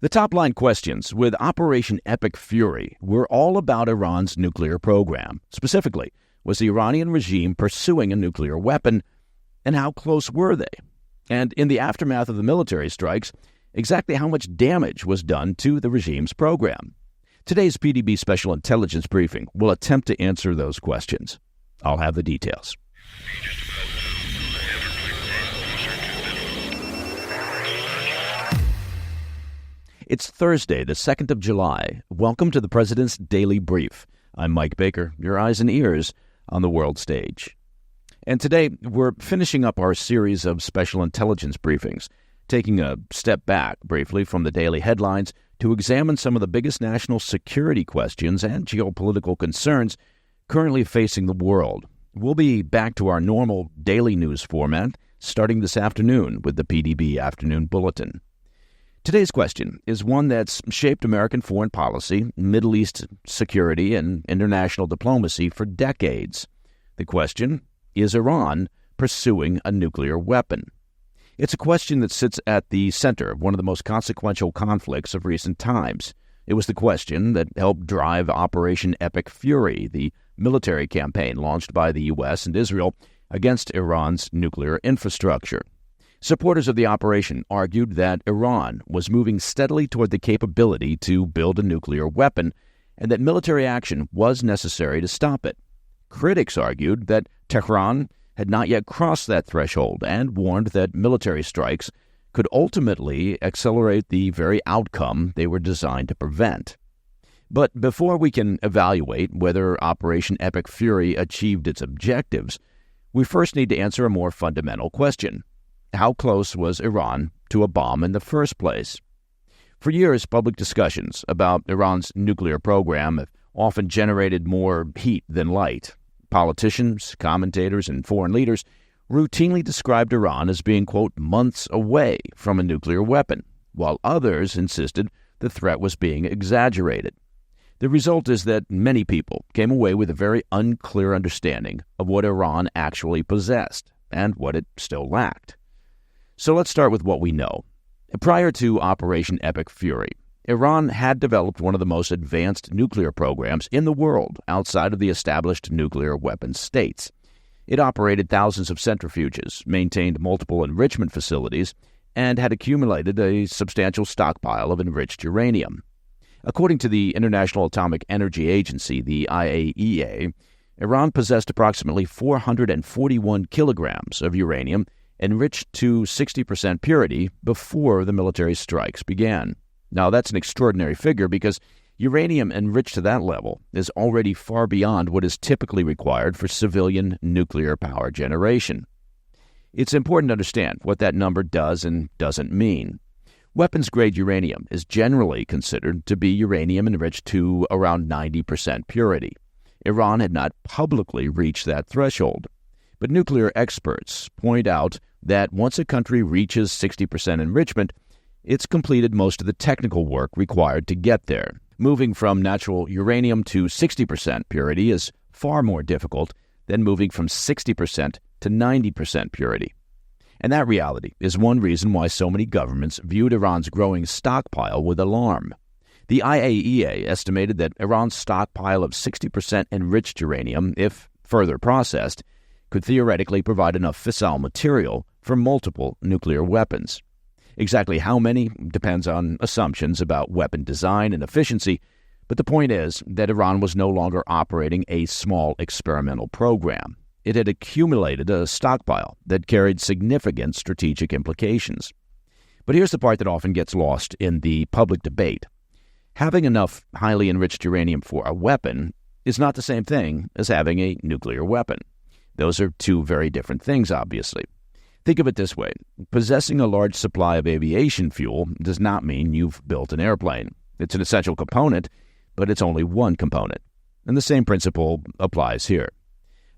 The top-line questions with Operation Epic Fury were all about Iran's nuclear program. Specifically, was the Iranian regime pursuing a nuclear weapon, and how close were they? And in the aftermath of the military strikes, exactly how much damage was done to the regime's program? Today's PDB Special Intelligence Briefing will attempt to answer those questions. I'll have the details. It's Thursday, the 2nd of July. Welcome to the President's Daily Brief. I'm Mike Baker, your eyes and ears on the world stage. And today, we're finishing up our series of special intelligence briefings, taking a step back briefly from the daily headlines to examine some of the biggest national security questions and geopolitical concerns currently facing the world. We'll be back to our normal daily news format starting this afternoon with the PDB Afternoon Bulletin. Today's question is one that's shaped American foreign policy, Middle East security, and international diplomacy for decades. The question, is Iran pursuing a nuclear weapon? It's a question that sits at the center of one of the most consequential conflicts of recent times. It was the question that helped drive Operation Epic Fury, the military campaign launched by the U.S. and Israel against Iran's nuclear infrastructure. Supporters of the operation argued that Iran was moving steadily toward the capability to build a nuclear weapon and that military action was necessary to stop it. Critics argued that Tehran had not yet crossed that threshold and warned that military strikes could ultimately accelerate the very outcome they were designed to prevent. But before we can evaluate whether Operation Epic Fury achieved its objectives, we first need to answer a more fundamental question. How close was Iran to a bomb in the first place? For years, public discussions about Iran's nuclear program have often generated more heat than light. Politicians, commentators, and foreign leaders routinely described Iran as being, quote, months away from a nuclear weapon, while others insisted the threat was being exaggerated. The result is that many people came away with a very unclear understanding of what Iran actually possessed and what it still lacked. So let's start with what we know. Prior to Operation Epic Fury, Iran had developed one of the most advanced nuclear programs in the world outside of the established nuclear weapons states. It operated thousands of centrifuges, maintained multiple enrichment facilities, and had accumulated a substantial stockpile of enriched uranium. According to the International Atomic Energy Agency, the IAEA, Iran possessed approximately 441 kilograms of uranium enriched to 60% purity before the military strikes began. Now, that's an extraordinary figure because uranium enriched to that level is already far beyond what is typically required for civilian nuclear power generation. It's important to understand what that number does and doesn't mean. Weapons-grade uranium is generally considered to be uranium enriched to around 90% purity. Iran had not publicly reached that threshold. But nuclear experts point out that once a country reaches 60% enrichment, it's completed most of the technical work required to get there. Moving from natural uranium to 60% purity is far more difficult than moving from 60% to 90% purity. And that reality is one reason why so many governments viewed Iran's growing stockpile with alarm. The IAEA estimated that Iran's stockpile of 60% enriched uranium, if further processed, could theoretically provide enough fissile material for multiple nuclear weapons. Exactly how many depends on assumptions about weapon design and efficiency, but the point is that Iran was no longer operating a small experimental program. It had accumulated a stockpile that carried significant strategic implications. But here's the part that often gets lost in the public debate. Having enough highly enriched uranium for a weapon is not the same thing as having a nuclear weapon. Those are two very different things, obviously. Think of it this way. Possessing a large supply of aviation fuel does not mean you've built an airplane. It's an essential component, but it's only one component. And the same principle applies here.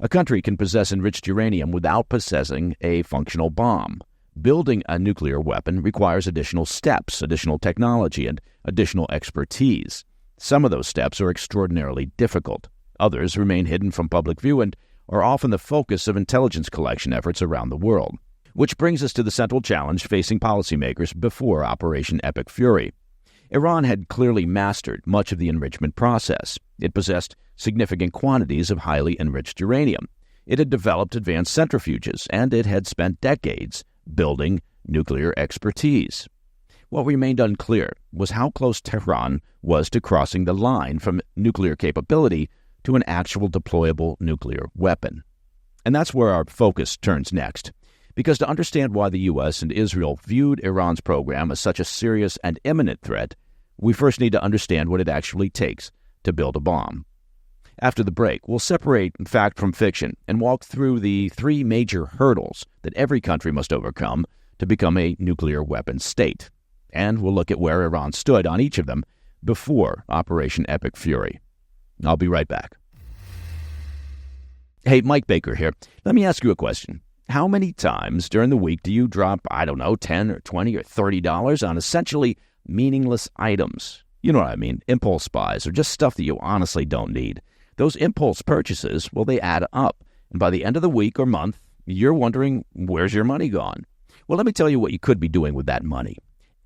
A country can possess enriched uranium without possessing a functional bomb. Building a nuclear weapon requires additional steps, additional technology, and additional expertise. Some of those steps are extraordinarily difficult. Others remain hidden from public view and are often the focus of intelligence collection efforts around the world. Which brings us to the central challenge facing policymakers before Operation Epic Fury. Iran had clearly mastered much of the enrichment process. It possessed significant quantities of highly enriched uranium. It had developed advanced centrifuges, and it had spent decades building nuclear expertise. What remained unclear was how close Tehran was to crossing the line from nuclear capability to an actual deployable nuclear weapon. And that's where our focus turns next. Because to understand why the U.S. and Israel viewed Iran's program as such a serious and imminent threat, we first need to understand what it actually takes to build a bomb. After the break, we'll separate fact from fiction and walk through the three major hurdles that every country must overcome to become a nuclear weapons state. And we'll look at where Iran stood on each of them before Operation Epic Fury. I'll be right back. Hey, Mike Baker here. Let me ask you a question. How many times during the week do you drop, $10 or $20 or $30 on essentially meaningless items? You know what I mean, impulse buys or just stuff that you honestly don't need. Those impulse purchases, well, they add up. And by the end of the week or month, you're wondering, where's your money gone? Well, let me tell you what you could be doing with that money.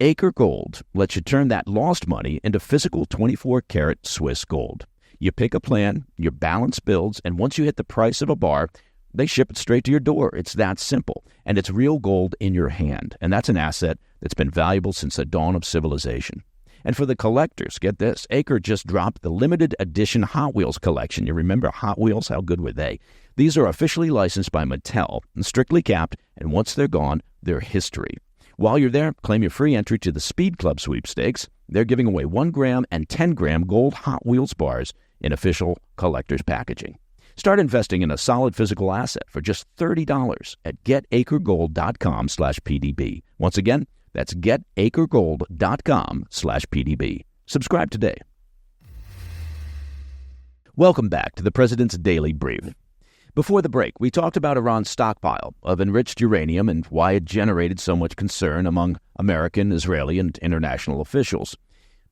Acre Gold lets you turn that lost money into physical 24-karat Swiss gold. You pick a plan, your balance builds, and once you hit the price of a bar, they ship it straight to your door. It's that simple. And it's real gold in your hand. And that's an asset that's been valuable since the dawn of civilization. And for the collectors, get this, Acre just dropped the limited edition Hot Wheels collection. You remember Hot Wheels? How good were they? These are officially licensed by Mattel and strictly capped, and once they're gone, they're history. While you're there, claim your free entry to the Speed Club sweepstakes. They're giving away 1 gram and 10 gram gold Hot Wheels bars in official collector's packaging. Start investing in a solid physical asset for just $30 at getacregold.com/PDB. Once again, that's getacregold.com/PDB. Subscribe today. Welcome back to the President's Daily Brief. Before the break, we talked about Iran's stockpile of enriched uranium and why it generated so much concern among American, Israeli, and international officials.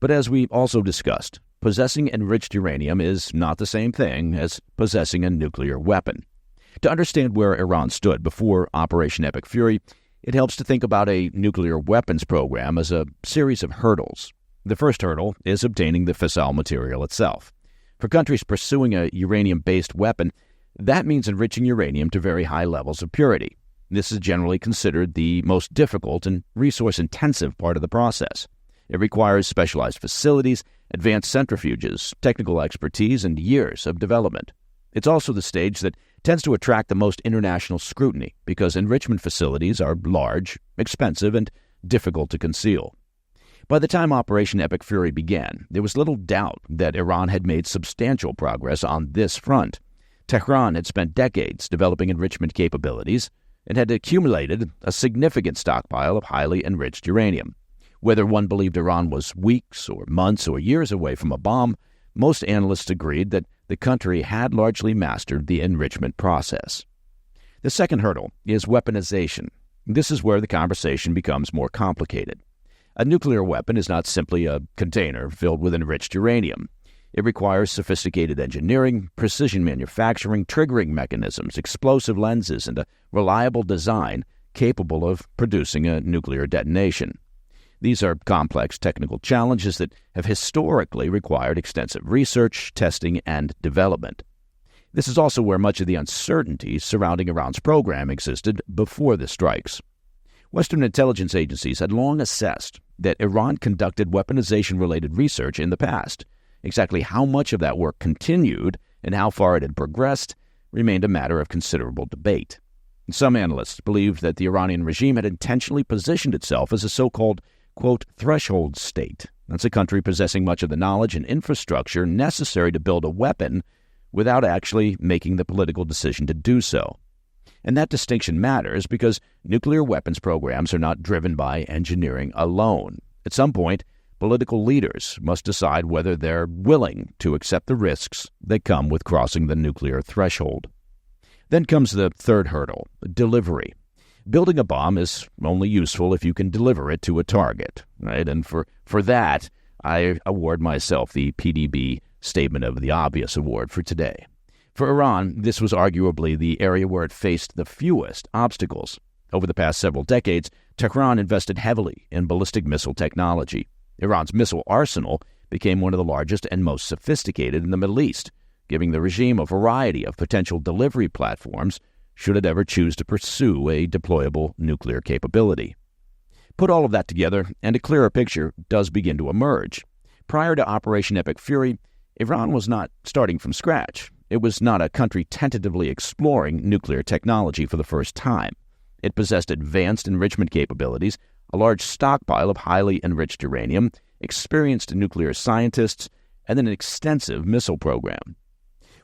But as we also discussed, possessing enriched uranium is not the same thing as possessing a nuclear weapon. To understand where Iran stood before Operation Epic Fury, it helps to think about a nuclear weapons program as a series of hurdles. The first hurdle is obtaining the fissile material itself. For countries pursuing a uranium-based weapon, that means enriching uranium to very high levels of purity. This is generally considered the most difficult and resource-intensive part of the process. It requires specialized facilities, advanced centrifuges, technical expertise, and years of development. It's also the stage that tends to attract the most international scrutiny because enrichment facilities are large, expensive, and difficult to conceal. By the time Operation Epic Fury began, there was little doubt that Iran had made substantial progress on this front. Tehran had spent decades developing enrichment capabilities and had accumulated a significant stockpile of highly enriched uranium. Whether one believed Iran was weeks or months or years away from a bomb, most analysts agreed that the country had largely mastered the enrichment process. The second hurdle is weaponization. This is where the conversation becomes more complicated. A nuclear weapon is not simply a container filled with enriched uranium. It requires sophisticated engineering, precision manufacturing, triggering mechanisms, explosive lenses, and a reliable design capable of producing a nuclear detonation. These are complex technical challenges that have historically required extensive research, testing, and development. This is also where much of the uncertainty surrounding Iran's program existed before the strikes. Western intelligence agencies had long assessed that Iran conducted weaponization-related research in the past. Exactly how much of that work continued and how far it had progressed remained a matter of considerable debate. Some analysts believed that the Iranian regime had intentionally positioned itself as a so-called, quote, threshold state. That's a country possessing much of the knowledge and infrastructure necessary to build a weapon without actually making the political decision to do so. And that distinction matters because nuclear weapons programs are not driven by engineering alone. At some point, political leaders must decide whether they're willing to accept the risks that come with crossing the nuclear threshold. Then comes the third hurdle, delivery. Building a bomb is only useful if you can deliver it to a target, right? And for that, I award myself the PDB Statement of the Obvious Award for today. For Iran, this was arguably the area where it faced the fewest obstacles. Over the past several decades, Tehran invested heavily in ballistic missile technology. Iran's missile arsenal became one of the largest and most sophisticated in the Middle East, giving the regime a variety of potential delivery platforms should it ever choose to pursue a deployable nuclear capability. Put all of that together, and a clearer picture does begin to emerge. Prior to Operation Epic Fury, Iran was not starting from scratch. It was not a country tentatively exploring nuclear technology for the first time. It possessed advanced enrichment capabilities, a large stockpile of highly enriched uranium, experienced nuclear scientists, and an extensive missile program.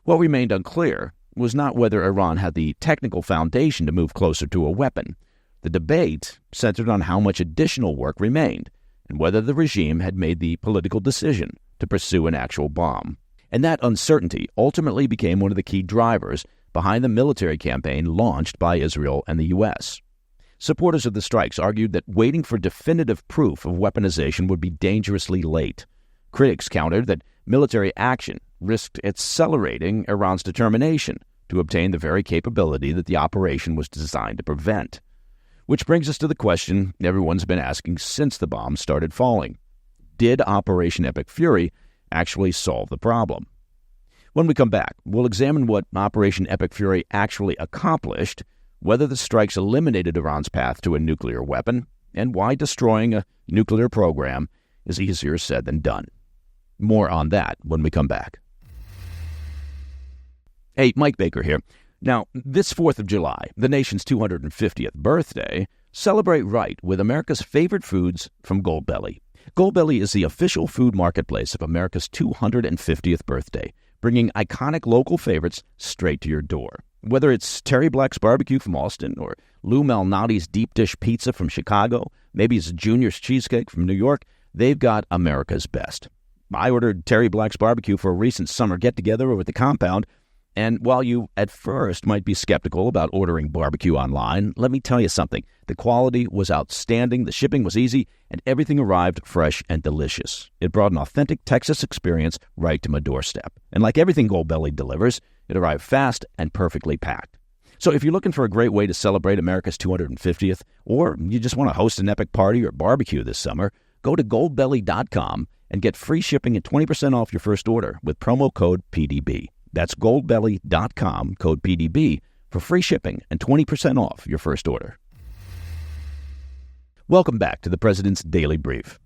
What remained unclear was not whether Iran had the technical foundation to move closer to a weapon. The debate centered on how much additional work remained and whether the regime had made the political decision to pursue an actual bomb. And that uncertainty ultimately became one of the key drivers behind the military campaign launched by Israel and the U.S. Supporters of the strikes argued that waiting for definitive proof of weaponization would be dangerously late. Critics countered that military action risked accelerating Iran's determination to obtain the very capability that the operation was designed to prevent. Which brings us to the question everyone's been asking since the bombs started falling. Did Operation Epic Fury actually solve the problem? When we come back, we'll examine what Operation Epic Fury actually accomplished, whether the strikes eliminated Iran's path to a nuclear weapon, and why destroying a nuclear program is easier said than done. More on that when we come back. Hey, Mike Baker here. Now, this 4th of July, the nation's 250th birthday, celebrate right with America's favorite foods from Goldbelly. Goldbelly is the official food marketplace of America's 250th birthday, bringing iconic local favorites straight to your door. Whether it's Terry Black's barbecue from Austin or Lou Malnati's deep dish pizza from Chicago, maybe it's Junior's cheesecake from New York, they've got America's best. I ordered Terry Black's barbecue for a recent summer get-together over at the compound, and while you at first might be skeptical about ordering barbecue online, let me tell you something. The quality was outstanding, the shipping was easy, and everything arrived fresh and delicious. It brought an authentic Texas experience right to my doorstep. And like everything Goldbelly delivers, it arrived fast and perfectly packed. So if you're looking for a great way to celebrate America's 250th, or you just want to host an epic party or barbecue this summer, go to goldbelly.com and get free shipping and 20% off your first order with promo code PDB. That's goldbelly.com, code PDB, for free shipping and 20% off your first order. Welcome back to the President's Daily Brief.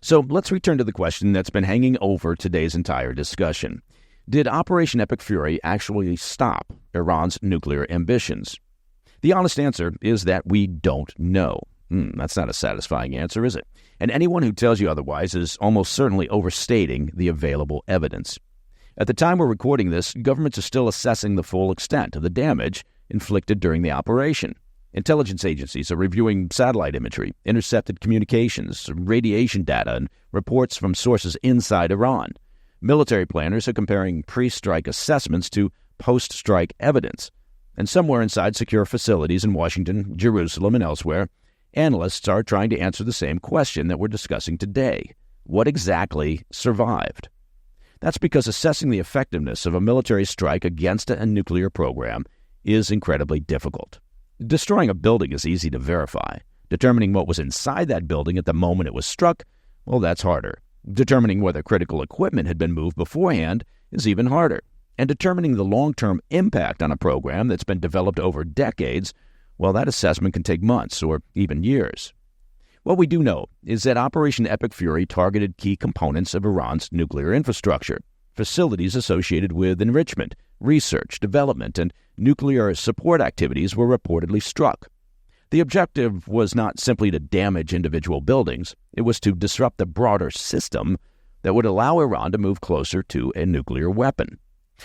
So let's return to the question that's been hanging over today's entire discussion. Did Operation Epic Fury actually stop Iran's nuclear ambitions? The honest answer is that we don't know. That's not a satisfying answer, is it? And anyone who tells you otherwise is almost certainly overstating the available evidence. At the time we're recording this, governments are still assessing the full extent of the damage inflicted during the operation. Intelligence agencies are reviewing satellite imagery, intercepted communications, radiation data, and reports from sources inside Iran. Military planners are comparing pre-strike assessments to post-strike evidence. And somewhere inside secure facilities in Washington, Jerusalem, and elsewhere, analysts are trying to answer the same question that we're discussing today. What exactly survived? That's because assessing the effectiveness of a military strike against a nuclear program is incredibly difficult. Destroying a building is easy to verify. Determining what was inside that building at the moment it was struck, well, that's harder. Determining whether critical equipment had been moved beforehand is even harder. And determining the long-term impact on a program that's been developed over decades, well, that assessment can take months or even years. What we do know is that Operation Epic Fury targeted key components of Iran's nuclear infrastructure, facilities associated with enrichment, research, development, and nuclear support activities were reportedly struck. The objective was not simply to damage individual buildings, it was to disrupt the broader system that would allow Iran to move closer to a nuclear weapon.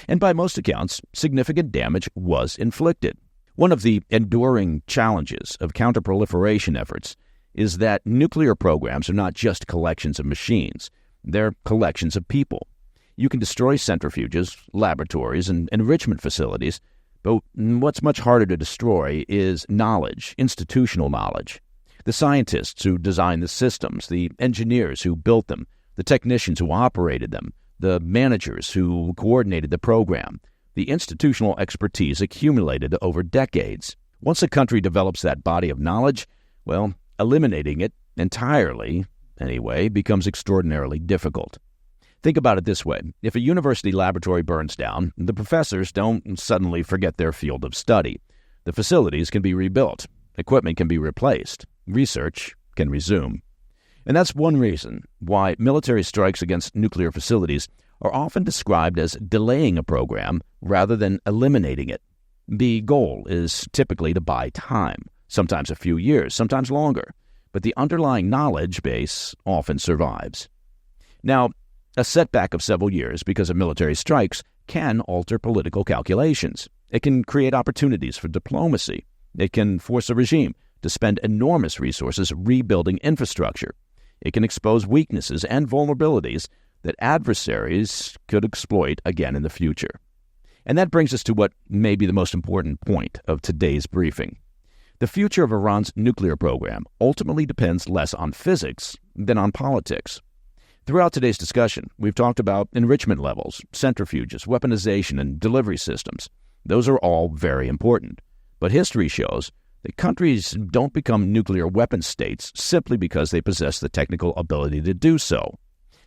And by most accounts, significant damage was inflicted. One of the enduring challenges of counterproliferation efforts is that nuclear programs are not just collections of machines. They're collections of people. You can destroy centrifuges, laboratories, and enrichment facilities, but what's much harder to destroy is knowledge, institutional knowledge. The scientists who designed the systems, the engineers who built them, the technicians who operated them, the managers who coordinated the program, the institutional expertise accumulated over decades. Once a country develops that body of knowledge, well, eliminating it entirely anyway, becomes extraordinarily difficult. Think about it this way. If a university laboratory burns down, the professors don't suddenly forget their field of study. The facilities can be rebuilt. Equipment can be replaced. Research can resume. And that's one reason why military strikes against nuclear facilities are often described as delaying a program rather than eliminating it. The goal is typically to buy time, sometimes a few years, sometimes longer, but the underlying knowledge base often survives. Now, a setback of several years because of military strikes can alter political calculations. It can create opportunities for diplomacy. It can force a regime to spend enormous resources rebuilding infrastructure. It can expose weaknesses and vulnerabilities that adversaries could exploit again in the future. And that brings us to what may be the most important point of today's briefing. The future of Iran's nuclear program ultimately depends less on physics than on politics. Throughout today's discussion, we've talked about enrichment levels, centrifuges, weaponization, and delivery systems. Those are all very important. But history shows that countries don't become nuclear weapon states simply because they possess the technical ability to do so.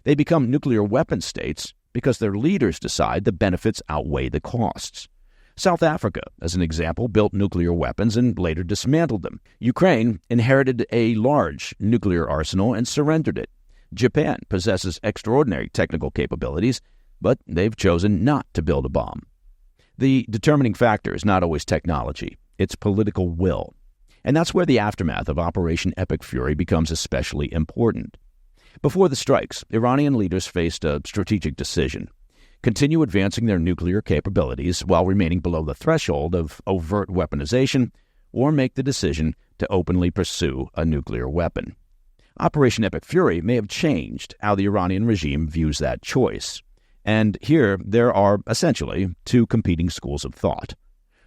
They become nuclear weapon states because their leaders decide the benefits outweigh the costs. South Africa, as an example, built nuclear weapons and later dismantled them. Ukraine inherited a large nuclear arsenal and surrendered it. Japan possesses extraordinary technical capabilities, but they've chosen not to build a bomb. The determining factor is not always technology, it's political will. And that's where the aftermath of Operation Epic Fury becomes especially important. Before the strikes, Iranian leaders faced a strategic decision: continue advancing their nuclear capabilities while remaining below the threshold of overt weaponization, or make the decision to openly pursue a nuclear weapon. Operation Epic Fury may have changed how the Iranian regime views that choice. And here there are essentially two competing schools of thought.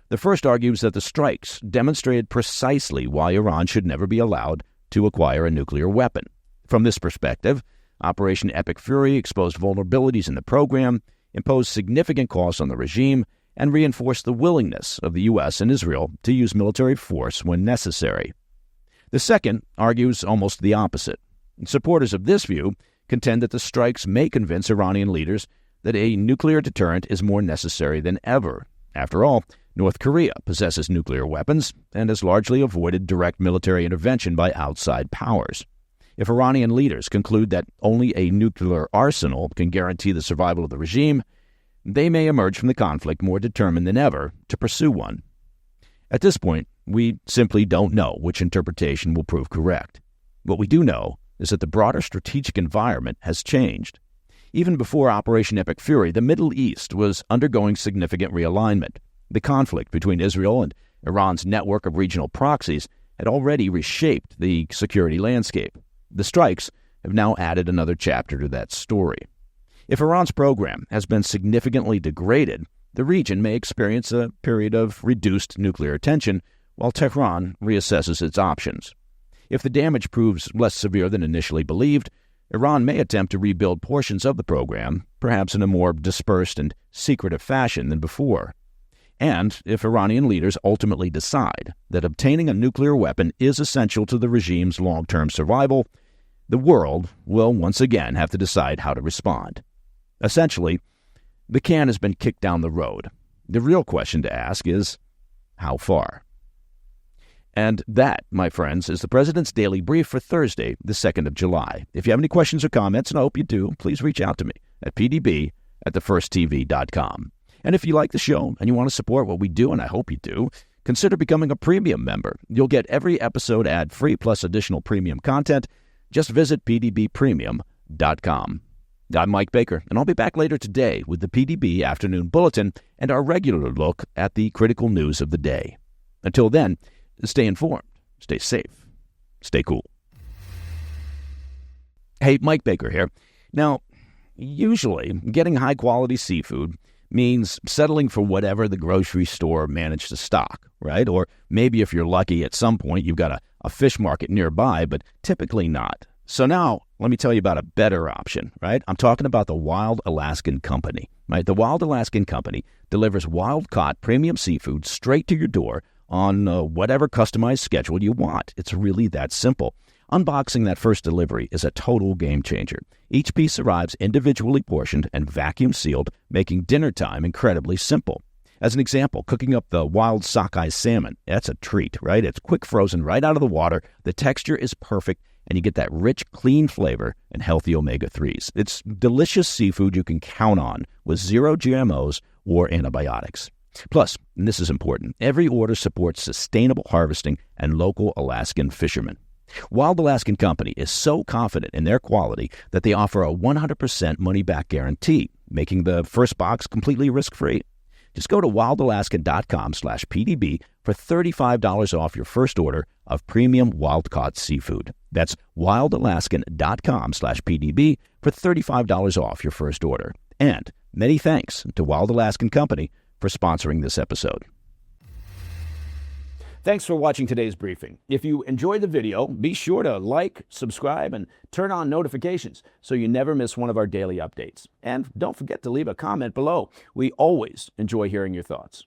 The first argues that the strikes demonstrated precisely why Iran should never be allowed to acquire a nuclear weapon. From this perspective, Operation Epic Fury exposed vulnerabilities in the program, imposed significant costs on the regime, and reinforced the willingness of the U.S. and Israel to use military force when necessary. The second argues almost the opposite. Supporters of this view contend that the strikes may convince Iranian leaders that a nuclear deterrent is more necessary than ever. After all, North Korea possesses nuclear weapons and has largely avoided direct military intervention by outside powers. If Iranian leaders conclude that only a nuclear arsenal can guarantee the survival of the regime, they may emerge from the conflict more determined than ever to pursue one. At this point, we simply don't know which interpretation will prove correct. What we do know is that the broader strategic environment has changed. Even before Operation Epic Fury, the Middle East was undergoing significant realignment. The conflict between Israel and Iran's network of regional proxies had already reshaped the security landscape. The strikes have now added another chapter to that story. If Iran's program has been significantly degraded, the region may experience a period of reduced nuclear tension while Tehran reassesses its options. If the damage proves less severe than initially believed, Iran may attempt to rebuild portions of the program, perhaps in a more dispersed and secretive fashion than before. And if Iranian leaders ultimately decide that obtaining a nuclear weapon is essential to the regime's long-term survival, the world will once again have to decide how to respond. Essentially, the can has been kicked down the road. The real question to ask is, how far? And that, my friends, is the President's Daily Brief for Thursday, the 2nd of July. If you have any questions or comments, and I hope you do, please reach out to me at pdb@thefirstTV.com. And if you like the show and you want to support what we do, and I hope you do, consider becoming a premium member. You'll get every episode ad-free plus additional premium content. Just visit pdbpremium.com. I'm Mike Baker, and I'll be back later today with the PDB Afternoon Bulletin and our regular look at the critical news of the day. Until then, stay informed, stay safe, stay cool. Hey, Mike Baker here. Now, usually, getting high-quality seafood means settling for whatever the grocery store managed to stock, right? Or maybe if you're lucky at some point, you've got a fish market nearby, but typically not. So now, let me tell you about a better option, right? I'm talking about the Wild Alaskan Company, right? The Wild Alaskan Company delivers wild-caught premium seafood straight to your door on whatever customized schedule you want. It's really that simple. Unboxing that first delivery is a total game changer. Each piece arrives individually portioned and vacuum sealed, making dinner time incredibly simple. As an example, cooking up the wild sockeye salmon, that's a treat, right? It's quick frozen right out of the water, the texture is perfect, and you get that rich, clean flavor and healthy omega-3s. It's delicious seafood you can count on with zero GMOs or antibiotics. Plus, and this is important, every order supports sustainable harvesting and local Alaskan fishermen. Wild Alaskan Company is so confident in their quality that they offer a 100% money-back guarantee, making the first box completely risk-free. Just go to wildalaskan.com/PDB for $35 off your first order of premium wild-caught seafood. That's wildalaskan.com/PDB for $35 off your first order. And many thanks to Wild Alaskan Company for sponsoring this episode. Thanks for watching today's briefing. If you enjoyed the video, be sure to like, subscribe, and turn on notifications so you never miss one of our daily updates. And don't forget to leave a comment below. We always enjoy hearing your thoughts.